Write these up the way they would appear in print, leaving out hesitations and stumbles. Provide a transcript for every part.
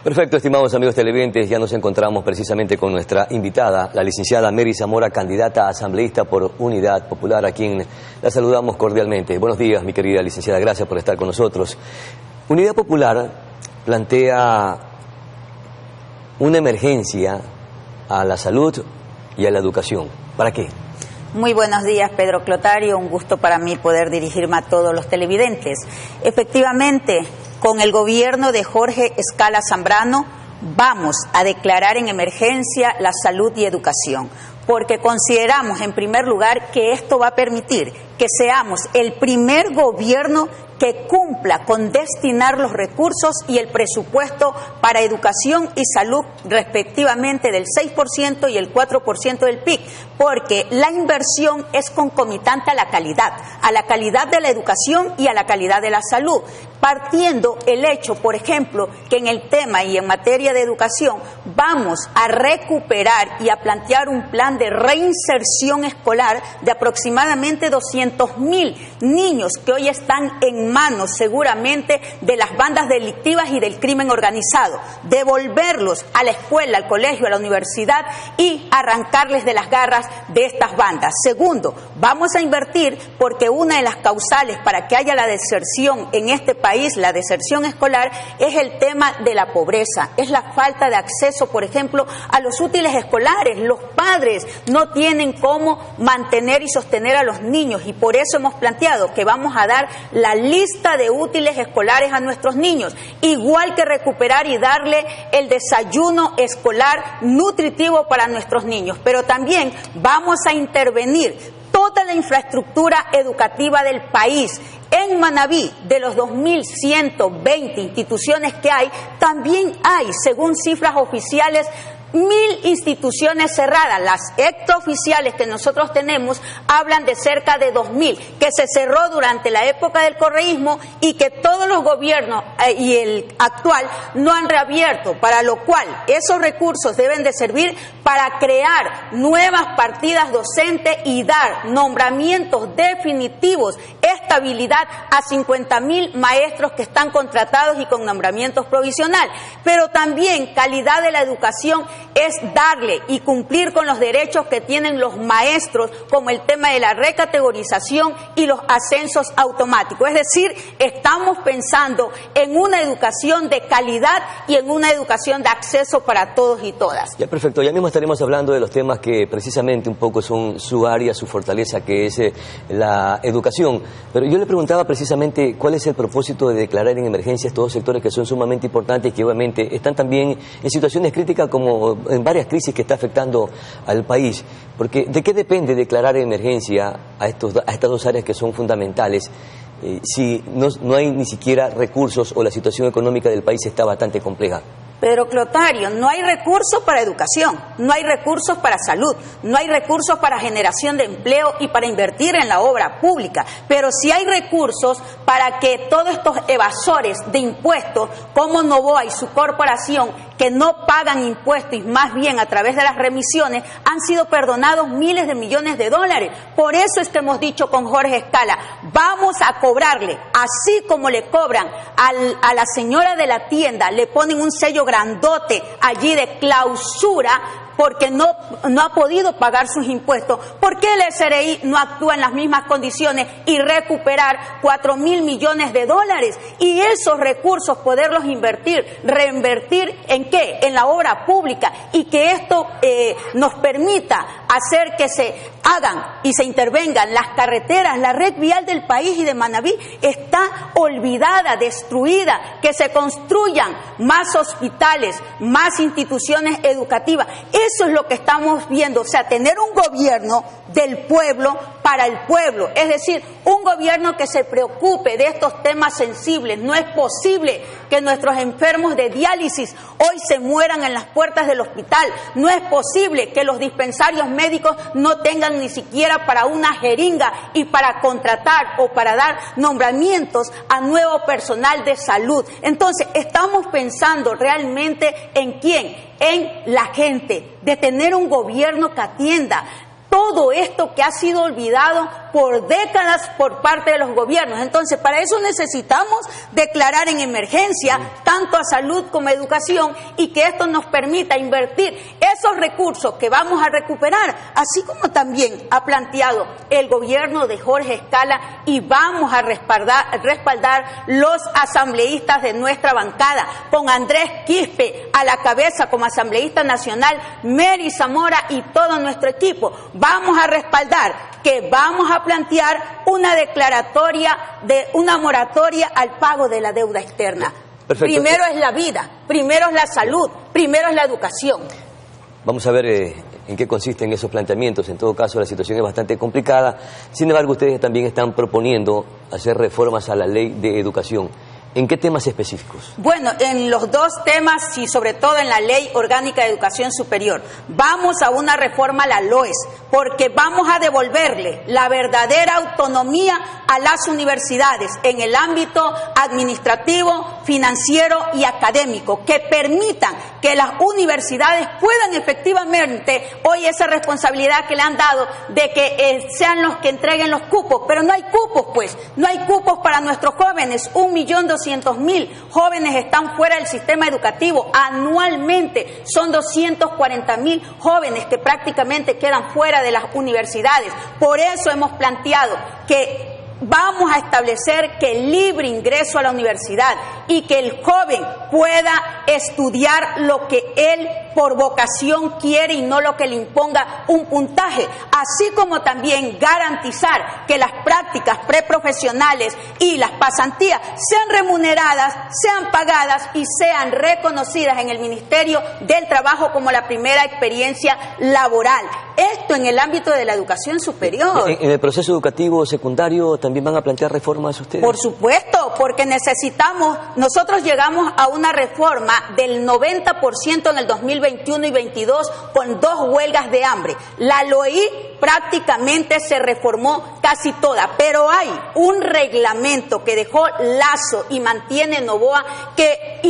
Perfecto, estimados amigos televidentes, ya nos encontramos precisamente con nuestra invitada, la licenciada Mary Zamora, candidata a asambleísta por Unidad Popular, a quien la saludamos cordialmente. Buenos días, mi querida licenciada, gracias por estar con nosotros. Unidad Popular plantea una emergencia a la salud y a la educación. ¿Para qué? Muy buenos días, Pedro Clotario. Un gusto para mí poder dirigirme a todos los televidentes. Efectivamente, con el gobierno de Jorge Escala Zambrano vamos a declarar en emergencia la salud y educación, porque consideramos en primer lugar que esto va a permitir que seamos el primer gobierno que cumpla con destinar los recursos y el presupuesto para educación y salud respectivamente del 6% y el 4% del PIB, porque la inversión es concomitante a la calidad de la educación y a la calidad de la salud, partiendo el hecho, por ejemplo, que en el tema y en materia de educación vamos a recuperar y a plantear un plan de reinserción escolar de aproximadamente 200.000 niños que hoy están en manos seguramente de las bandas delictivas y del crimen organizado, devolverlos a la escuela, al colegio, a la universidad y arrancarles de las garras de estas bandas. Segundo, vamos a invertir porque una de las causales para que haya la deserción en este país, la deserción escolar, es el tema de la pobreza, es la falta de acceso, por ejemplo, a los útiles escolares. Los padres no tienen cómo mantener y sostener a los niños y por eso hemos planteado que vamos a dar la lista de útiles escolares a nuestros niños, igual que recuperar y darle el desayuno escolar nutritivo para nuestros niños, pero también vamos a intervenir toda la infraestructura educativa del país. En Manabí, de los 2.120 instituciones que hay, también hay, según cifras oficiales, 1.000 instituciones cerradas. Las extraoficiales que nosotros tenemos hablan de cerca de 2.000, que se cerró durante la época del correísmo y que todos los gobiernos y el actual no han reabierto, para lo cual esos recursos deben de servir para crear nuevas partidas docentes y dar nombramientos definitivos, estabilidad a 50.000 maestros que están contratados y con nombramientos provisionales. Pero también calidad de la educación es darle y cumplir con los derechos que tienen los maestros, como el tema de la recategorización y los ascensos automáticos. Es decir, estamos pensando en una educación de calidad y en una educación de acceso para todos y todas. Ya, perfecto. Ya mismo estaremos hablando de los temas que precisamente un poco son su área, su fortaleza, que es la educación. Pero yo le preguntaba precisamente cuál es el propósito de declarar en emergencia estos dos sectores que son sumamente importantes y que obviamente están también en situaciones críticas como en varias crisis que está afectando al país, porque ¿de qué depende declarar emergencia a estas dos áreas que son fundamentales si no hay ni siquiera recursos o la situación económica del país está bastante compleja? Pedro Clotario, no hay recursos para educación, no hay recursos para salud, no hay recursos para generación de empleo y para invertir en la obra pública, pero sí hay recursos para que todos estos evasores de impuestos, como Novoa y su corporación, que no pagan impuestos y más bien a través de las remisiones, han sido perdonados miles de millones de dólares. Por eso es que hemos dicho con Jorge Escala, vamos a cobrarle, así como le cobran a la señora de la tienda, le ponen un sello grandote allí de clausura porque no ha podido pagar sus impuestos. ¿Por qué el SRI no actúa en las mismas condiciones y recuperar 4.000 millones de dólares y esos recursos poderlos reinvertir en qué? En la obra pública, y que esto nos permita hacer que se hagan y se intervengan las carreteras, la red vial del país y de Manabí está olvidada, destruida, que se construyan más hospitales, más instituciones educativas. Eso es lo que estamos viendo, o sea, tener un gobierno del pueblo para el pueblo, es decir, un gobierno que se preocupe de estos temas sensibles. No es posible que nuestros enfermos de diálisis hoy se mueran en las puertas del hospital, no es posible que los dispensarios médicos no tengan ni siquiera para una jeringa y para contratar o para dar nombramientos a nuevo personal de salud. Entonces, estamos pensando realmente en quién, en la gente, de tener un gobierno que atienda todo esto que ha sido olvidado por décadas por parte de los gobiernos. Entonces, para eso necesitamos declarar en emergencia tanto a salud como a educación, y que esto nos permita invertir esos recursos que vamos a recuperar, así como también ha planteado el gobierno de Jorge Escala, y vamos a respaldar los asambleístas de nuestra bancada, con Andrés Quispe a la cabeza como asambleísta nacional, Mary Zamora y todo nuestro equipo. Vamos a respaldar que vamos a plantear una declaratoria de una moratoria al pago de la deuda externa. Perfecto. Primero es la vida, primero es la salud, primero es la educación. Vamos a ver en qué consisten esos planteamientos. En todo caso, la situación es bastante complicada. Sin embargo, ustedes también están proponiendo hacer reformas a la ley de educación. ¿En qué temas específicos? Bueno, en los dos temas y sobre todo en la Ley Orgánica de Educación Superior. Vamos a una reforma a la LOES, porque vamos a devolverle la verdadera autonomía a las universidades en el ámbito administrativo, financiero y académico, que permitan que las universidades puedan efectivamente hoy esa responsabilidad que le han dado de que sean los que entreguen los cupos, pero no hay cupos, pues, no hay cupos para nuestros jóvenes. 1.200.000 jóvenes están fuera del sistema educativo. Anualmente son 240.000 jóvenes que prácticamente quedan fuera de las universidades. Por eso hemos planteado que vamos a establecer que el libre ingreso a la universidad y que el joven pueda estudiar lo que él por vocación quiere y no lo que le imponga un puntaje, así como también garantizar que las prácticas preprofesionales y las pasantías sean remuneradas, sean pagadas y sean reconocidas en el Ministerio del Trabajo como la primera experiencia laboral. Esto en el ámbito de la educación superior. ¿En el proceso educativo secundario también van a plantear reformas ustedes? Por supuesto, porque nosotros llegamos a una reforma del 90% en el 2021 y 2022 con 2 huelgas de hambre. La LOI prácticamente se reformó casi toda, pero hay un reglamento que dejó Lazo y mantiene Noboa que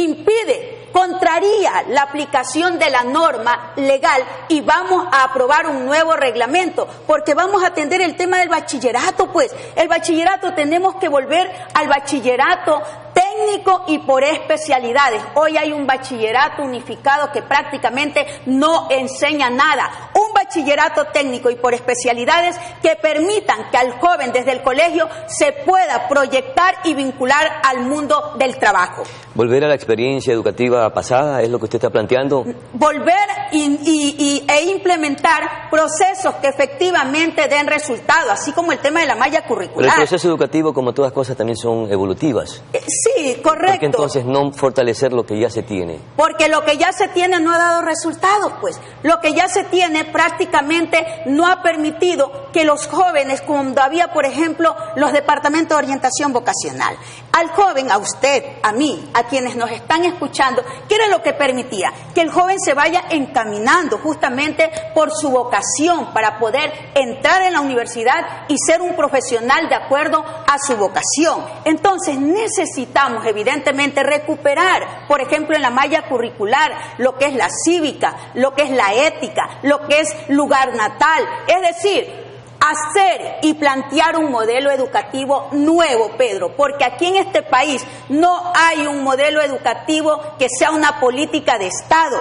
contraría la aplicación de la norma legal, y vamos a aprobar un nuevo reglamento, porque vamos a atender el tema del bachillerato, pues. El bachillerato, tenemos que volver al bachillerato técnico y por especialidades. Hoy hay un bachillerato unificado que prácticamente no enseña nada. Un bachillerato técnico y por especialidades que permitan que al joven desde el colegio se pueda proyectar y vincular al mundo del trabajo. ¿Volver a la experiencia educativa pasada es lo que usted está planteando? Volver e implementar procesos que efectivamente den resultado, así como el tema de la malla curricular. Pero el proceso educativo, como todas cosas, también son evolutivas. Sí, correcto. ¿Por qué entonces no fortalecer lo que ya se tiene? Porque lo que ya se tiene no ha dado resultados, pues. Lo que ya se tiene prácticamente no ha permitido que los jóvenes, cuando había, por ejemplo, los departamentos de orientación vocacional, al joven, a usted, a mí, a quienes nos están escuchando, ¿qué era lo que permitía? Que el joven se vaya encaminando justamente por su vocación para poder entrar en la universidad y ser un profesional de acuerdo a su vocación. Entonces necesitamos evidentemente recuperar, por ejemplo, en la malla curricular, lo que es la cívica, lo que es la ética, lo que es lugar natal, es decir, hacer y plantear un modelo educativo nuevo, Pedro, porque aquí en este país no hay un modelo educativo que sea una política de Estado.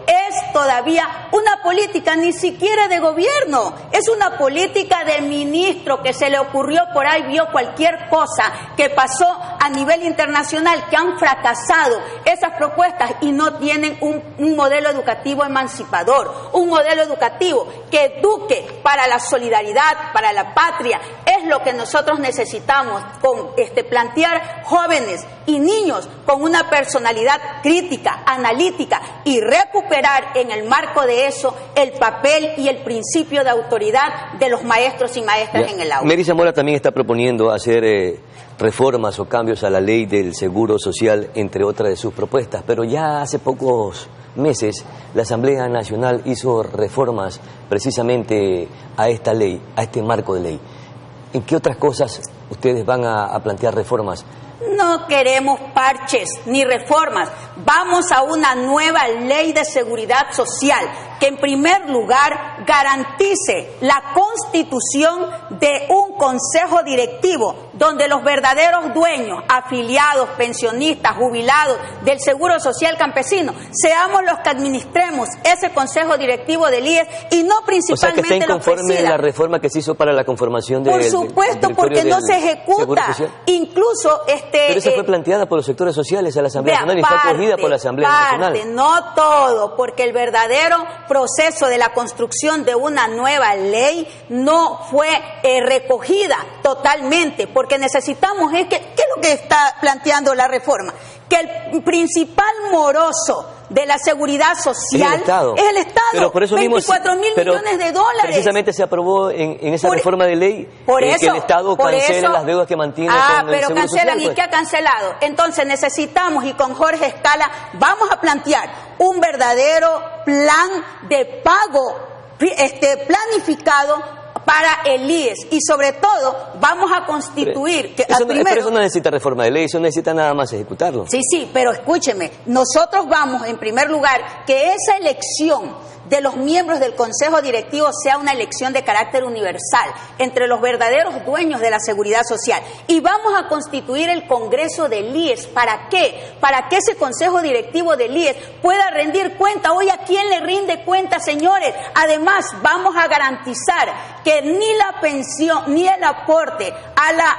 Es todavía una política ni siquiera de gobierno, es una política de ministro que se le ocurrió por ahí, vio cualquier cosa que pasó a nivel internacional, que han fracasado esas propuestas y no tienen un modelo educativo emancipador, un modelo educativo que eduque para la solidaridad, para la patria. Es lo que nosotros necesitamos, con plantear jóvenes y niños con una personalidad crítica, analítica, y recuperar en el marco de eso el papel y el principio de autoridad de los maestros y maestras en el aula. Mary Zamora también está proponiendo hacer reformas o cambios a la ley del Seguro Social, entre otras de sus propuestas, pero ya hace pocos meses la Asamblea Nacional hizo reformas precisamente a esta ley, a este marco de ley. ¿En qué otras cosas ustedes van a plantear reformas? No queremos parches ni reformas. Vamos a una nueva ley de seguridad social que en primer lugar garantice la constitución de un consejo directivo donde los verdaderos dueños, afiliados, pensionistas, jubilados del Seguro Social Campesino, seamos los que administremos ese consejo directivo del IES y no principalmente o sea, que está inconforme los la reforma que se hizo para la conformación Por supuesto, porque no se ejecuta. Incluso Pero esa fue planteada por los sectores sociales a la Asamblea Nacional y fue acogida por la Asamblea Nacional. No todo, porque el verdadero proceso de la construcción de una nueva ley no fue recogida totalmente, porque necesitamos, ¿qué es lo que está planteando la reforma? Que el principal moroso de la seguridad social es el Estado. Pero por eso 24 mil millones de dólares. Precisamente se aprobó en esa reforma de ley que el Estado cancele las deudas que mantiene con el Seguro pero cancelan, Social. ¿Y qué ha cancelado? Entonces necesitamos, y con Jorge Escala vamos a plantear un verdadero plan de pago planificado para el IES, y sobre todo vamos a constituir pero eso no necesita reforma de ley, eso necesita nada más ejecutarlo. Sí, pero escúcheme, nosotros vamos en primer lugar que esa elección de los miembros del Consejo Directivo sea una elección de carácter universal entre los verdaderos dueños de la seguridad social, y vamos a constituir el Congreso del IES. ¿Para qué? Para que ese Consejo Directivo del IES pueda rendir cuenta. Hoy, ¿a quién le rinde cuenta, señores? Además, vamos a garantizar que ni la pensión, ni el aporte a la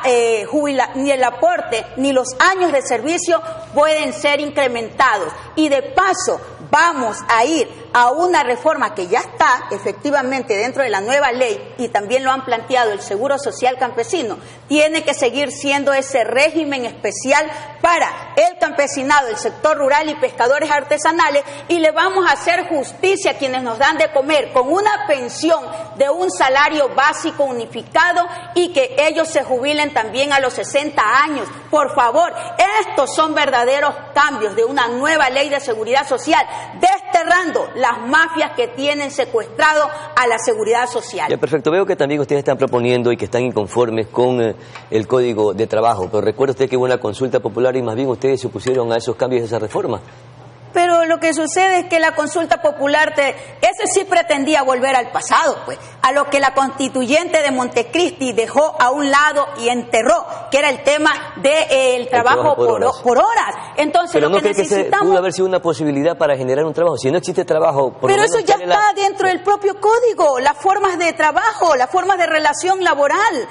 ni los años de servicio pueden ser incrementados. Y de paso, vamos a ir a una reforma que ya está efectivamente dentro de la nueva ley, y también lo han planteado el Seguro Social Campesino. Tiene que seguir siendo ese régimen especial para el campesinado, el sector rural y pescadores artesanales, y le vamos a hacer justicia a quienes nos dan de comer con una pensión de un salario básico unificado, y que ellos se jubilen también a los 60 años. Por favor, estos son verdaderos cambios de una nueva ley de seguridad social, desterrando las mafias que tienen secuestrado a la seguridad social. Ya, perfecto. Veo que también ustedes están proponiendo y que están inconformes con el Código de Trabajo, pero recuerde usted que hubo una consulta popular y más bien ustedes se opusieron a esos cambios de esa reforma. Pero lo que sucede es que la consulta popular, ese sí pretendía volver al pasado, pues, a lo que la constituyente de Montecristi dejó a un lado y enterró, que era el tema del trabajo por horas. Entonces, pero lo no que cree necesitamos... que pudo haber sido una posibilidad para generar un trabajo. Si no existe trabajo... Pero eso ya está dentro del propio código, las formas de trabajo, las formas de relación laboral,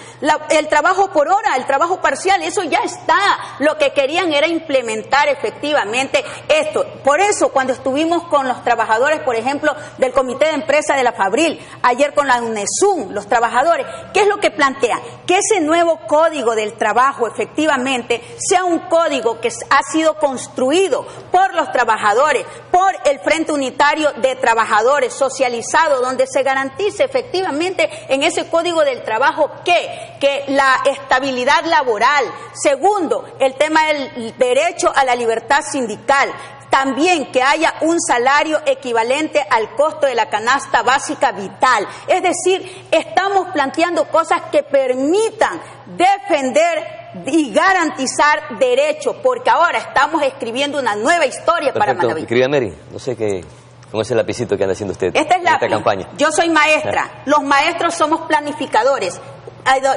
el trabajo por hora, el trabajo parcial, eso ya está. Lo que querían era implementar efectivamente esto. Por eso, cuando estuvimos con los trabajadores, por ejemplo, del Comité de Empresa de la Fabril, ayer con la UNESUM, los trabajadores, ¿qué es lo que plantean? Que ese nuevo Código del Trabajo, efectivamente, sea un código que ha sido construido por los trabajadores, por el Frente Unitario de Trabajadores, socializado, donde se garantice efectivamente en ese Código del Trabajo que la estabilidad laboral. Segundo, el tema del derecho a la libertad sindical. También que haya un salario equivalente al costo de la canasta básica vital. Es decir, estamos planteando cosas que permitan defender y garantizar derechos, porque ahora estamos escribiendo una nueva historia. Perfecto. Para Manaví. Querida Mary, no sé qué... ¿Cómo es el lapicito que anda haciendo usted en esta campaña? Yo soy maestra. Los maestros somos planificadores.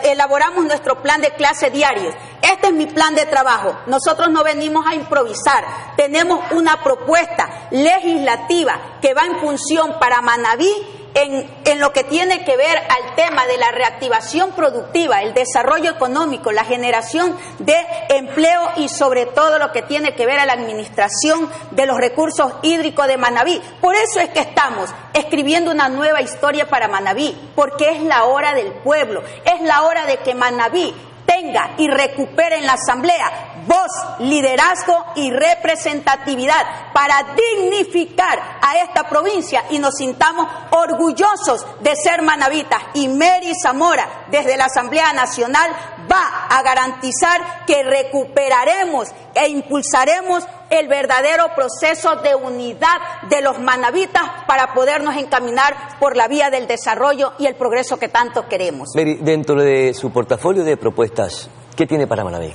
Elaboramos nuestro plan de clase diario. Este es mi plan de trabajo. Nosotros no venimos a improvisar. Tenemos una propuesta legislativa que va en función para Manaví en lo que tiene que ver al tema de la reactivación productiva, el desarrollo económico, la generación de empleo y sobre todo lo que tiene que ver a la administración de los recursos hídricos de Manaví. Por eso es que estamos escribiendo una nueva historia para Manaví, porque es la hora del pueblo, es la hora de que Manaví tenga y recupere en la Asamblea voz, liderazgo y representatividad para dignificar a esta provincia y nos sintamos orgullosos de ser manavitas. Y Mary Zamora, desde la Asamblea Nacional, va a garantizar que recuperaremos e impulsaremos el verdadero proceso de unidad de los manavitas para podernos encaminar por la vía del desarrollo y el progreso que tanto queremos. Mary, dentro de su portafolio de propuestas, ¿qué tiene para Manaví?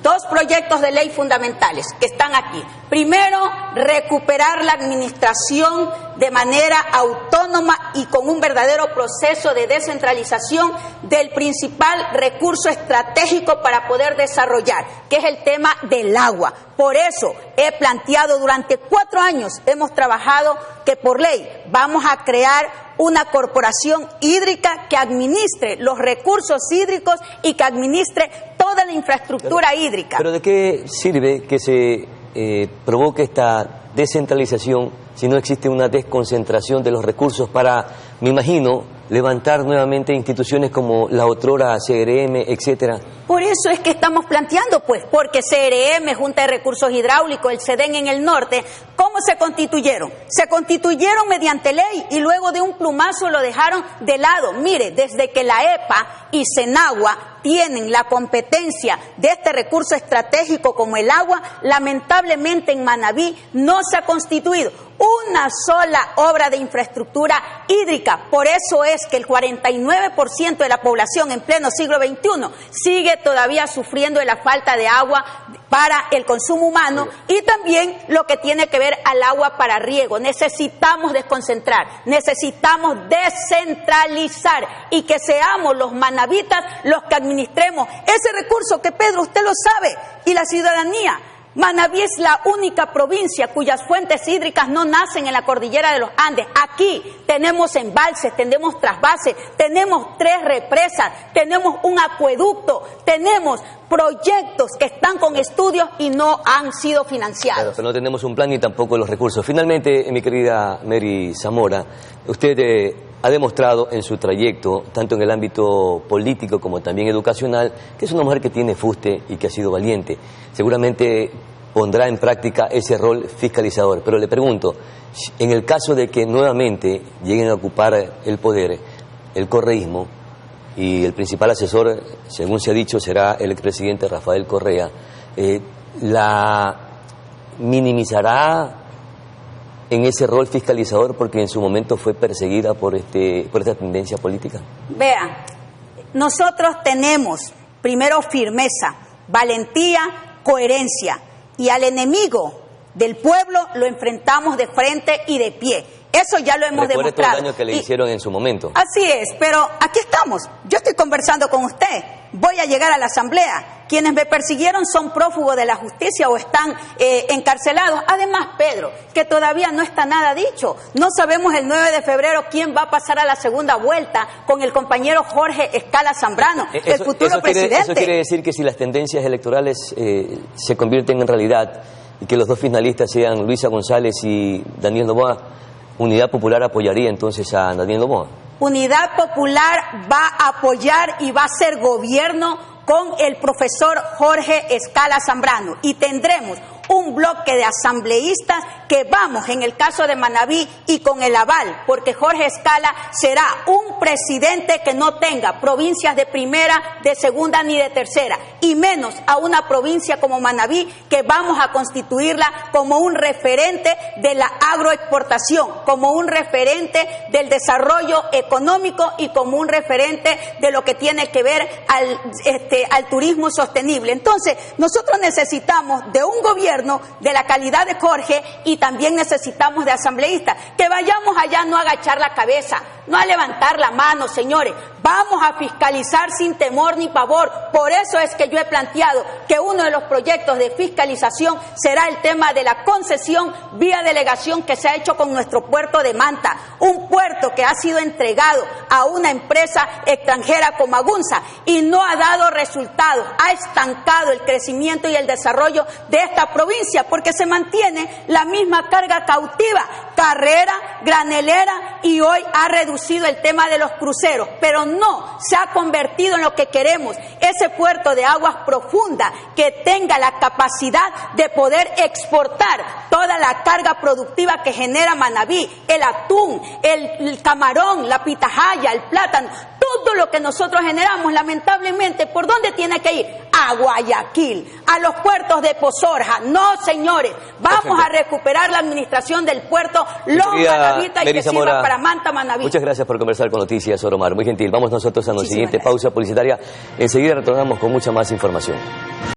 dos proyectos de ley fundamentales que están aquí. Primero, recuperar la administración de manera autónoma y con un verdadero proceso de descentralización del principal recurso estratégico para poder desarrollar, que es el tema del agua. Por eso he planteado durante 4 años, hemos trabajado que por ley vamos a crear una corporación hídrica que administre los recursos hídricos y que administre toda la infraestructura hídrica. ¿Pero de qué sirve que se provoque esta descentralización si no existe una desconcentración de los recursos para, me imagino, levantar nuevamente instituciones como la otrora CRM, etcétera? Por eso es que estamos planteando, pues, porque CRM, Junta de Recursos Hidráulicos, el CEDEN en el norte, ¿cómo se constituyeron? Se constituyeron mediante ley y luego de un plumazo lo dejaron de lado. Mire, desde que la EPA y Senagua tienen la competencia de este recurso estratégico como el agua, lamentablemente en Manabí no se ha constituido una sola obra de infraestructura hídrica. Por eso es que el 49% de la población en pleno siglo XXI sigue todavía sufriendo de la falta de agua para el consumo humano y también lo que tiene que ver al agua para riego. Necesitamos desconcentrar, necesitamos descentralizar y que seamos los manabitas los que administremos ese recurso que, Pedro, usted lo sabe, y la ciudadanía. Manabí es la única provincia cuyas fuentes hídricas no nacen en la cordillera de los Andes. Aquí tenemos embalses, tenemos trasvases, tenemos 3 represas, tenemos un acueducto, tenemos proyectos que están con estudios y no han sido financiados. Claro, pero no tenemos un plan ni tampoco los recursos. Finalmente, mi querida Mary Zamora, usted ha demostrado en su trayecto, tanto en el ámbito político como también educacional, que es una mujer que tiene fuste y que ha sido valiente. Seguramente pondrá en práctica ese rol fiscalizador. Pero le pregunto, en el caso de que nuevamente lleguen a ocupar el poder, el correísmo, y el principal asesor, según se ha dicho, será el expresidente Rafael Correa, ¿la minimizará en ese rol fiscalizador porque en su momento fue perseguida por esta tendencia política? Vean, nosotros tenemos primero firmeza, valentía, coherencia, y al enemigo del pueblo lo enfrentamos de frente y de pie. Eso ya lo hemos demostrado. Todo el daño que le hicieron en su momento. Así es, pero aquí estamos. Yo estoy conversando con usted. Voy a llegar a la asamblea. Quienes me persiguieron son prófugos de la justicia o están encarcelados. Además, Pedro, que todavía no está nada dicho. No sabemos el 9 de febrero quién va a pasar a la segunda vuelta con el compañero Jorge Escala Zambrano, el futuro presidente. Eso quiere decir que si las tendencias electorales se convierten en realidad y que los dos finalistas sean Luisa González y Daniel Noboa, Unidad Popular apoyaría entonces a Daniel Noboa. Unidad Popular va a apoyar y va a ser gobierno con el profesor Jorge Escala Zambrano y tendremos un bloque de asambleístas que vamos, en el caso de Manabí, y con el aval, porque Jorge Escala será un presidente que no tenga provincias de primera, de segunda ni de tercera, y menos a una provincia como Manabí, que vamos a constituirla como un referente de la agroexportación, como un referente del desarrollo económico y como un referente de lo que tiene que ver al turismo sostenible. Entonces, nosotros necesitamos de un gobierno de la calidad de Jorge y también necesitamos de asambleístas, que vayamos allá no a agachar la cabeza, no a levantar la mano, señores, vamos a fiscalizar sin temor ni pavor. Por eso es que yo he planteado que uno de los proyectos de fiscalización será el tema de la concesión vía delegación que se ha hecho con nuestro puerto de Manta, un puerto que ha sido entregado a una empresa extranjera como Agunza y no ha dado resultados, ha estancado el crecimiento y el desarrollo de esta provincia porque se mantiene la misma carga cautiva, carrera, granelera, y hoy ha reducido el tema de los cruceros, pero no se ha convertido en lo que queremos, ese puerto de aguas profundas que tenga la capacidad de poder exportar toda la carga productiva que genera Manabí, el atún, el camarón, la pitahaya, el plátano, todo lo que nosotros generamos. Lamentablemente, ¿por dónde tiene que ir? A Guayaquil, a los puertos de Pozorja. No, señores, vamos a recuperar la administración del puerto Longa-Navita y que sirva para Manta, Manabí. Muchas gracias por conversar con Noticias Oromar, muy gentil. Vamos nosotros a nuestra siguiente pausa publicitaria. Enseguida retornamos con mucha más información.